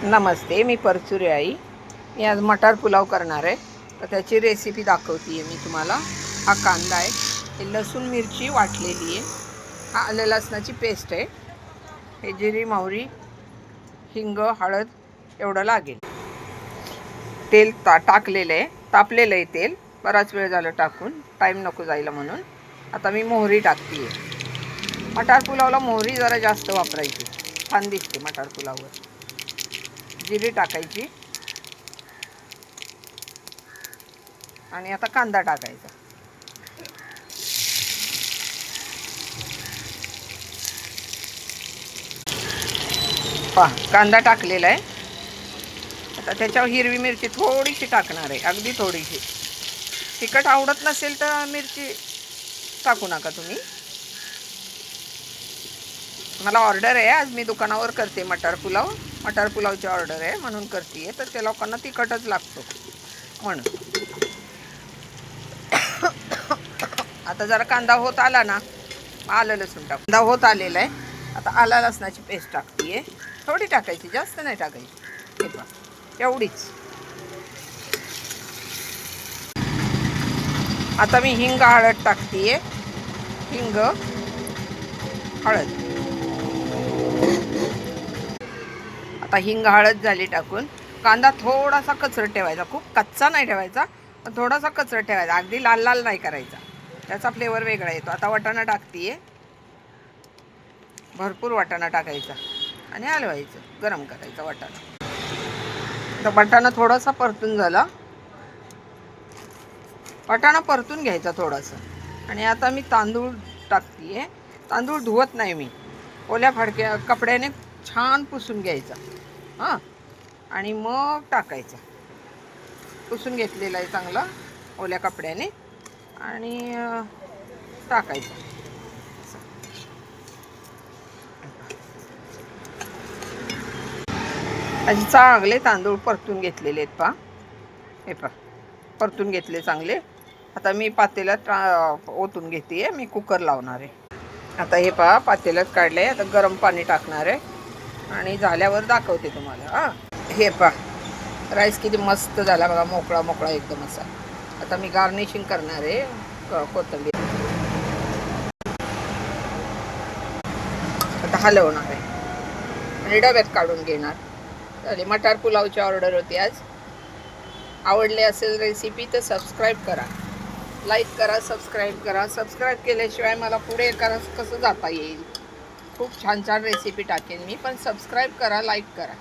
नमस्ते, मी परचुरे आई. मी आज मटार पुलाव करणार आहे. तर त्याची रेसिपी दाखवते आहे मी तुम्हाला. हा कांदा आहे, हे लसूण मिरची वाटलेली आहे, हा आलं लसणाची पेस्ट आहे, हे जिरी मोहरी हिंग हळद एवढं लागेल. तेल टाकलेलं आहे, तापलेलं आहे तेल. बराच वेळ झालं टाकून, टाईम नको जायला म्हणून. आता मी मोहरी टाकते आहे. मटार पुलावला मोहरी जरा जास्त वापरायची, छान दिसते मटार पुलाववर. जिरी टाकायची आणि आता कांदा टाकायचा. कांदा टाकलेला आहे. आता त्याच्यावर हिरवी मिरची थोडीशी टाकणार आहे, अगदी थोडीशी. तिखट आवडत नसेल तर मिरची टाकू नका तुम्ही. मला ऑर्डर आहे, आज मी दुकानावर करते मटार पुलावची ऑर्डर आहे म्हणून करते. तर त्या लोकांना तिखटच लागतो म्हणून. आता जरा कांदा होत आला ना, आलं लसूण टाक. कांदा होत आलेला आहे. आता आला लसणाची पेस्ट टाकते आहे. थोडी टाकायची, जास्त नाही टाकायची. हे पहा, एवढीच. आता मी हिंग हळद टाकते आहे. हिंग हळद. आता हिंग हळद झाली टाकून. कांदा थोडासा कचरट ठेवायचा, खूप कच्चा नाही ठेवायचा, पण थोडासा कचरट ठेवायचा. अगदी लाल लाल नाही करायचा, त्याचा फ्लेवर वेगळा येतो. आता वाटाणा टाकते आहे, भरपूर वाटाणा टाकायचा आणि हलवायचं, गरम करायचा वाटाणा. तर वाटाणा थोडासा परतून झाला, वाटाणा परतून घ्यायचा थोडासा. आणि आता मी तांदूळ टाकते आहे. तांदूळ धुवत नाही मी, ओल्या फडक्या कपड्याने छान पुसून घ्यायचा. हां, आणि मग टाकायचा. पुसून घेतलेला आहे चांगला ओल्या कपड्याने आणि टाकायचं. असे चांगले तांदूळ परतून घेतलेले आहेत पहा. हे पहा, परतून घेतले चांगले. आता मी पातेल्यात ओतून घेते आहे. मी कुकर लावणार आहे. आता हे पहा, पातेल्यात काढले आहे. आता गरम पाणी टाकणार आहे आणि झाल्यावर दाखवते तुम्हाला. हां, हे पहा, राईस किती मस्त झाला बघा, मोकळा मोकळा एकदम असा. आता मी गार्निशिंग करणार आहे कोथिंबीर. आता हलवणार आहे आणि डब्यात काढून घेणार. चालेल, मटार पुलावची ऑर्डर होती आज. आवडले असेल रेसिपी तर सबस्क्राईब करा, लाईक करा, सबस्क्राईब करा. सबस्क्राईब केल्याशिवाय मला पुढे कसं जाता येईल. खूप छान छान रेसिपी टाकेन मी, पण सबस्क्राईब करा, लाईक करा.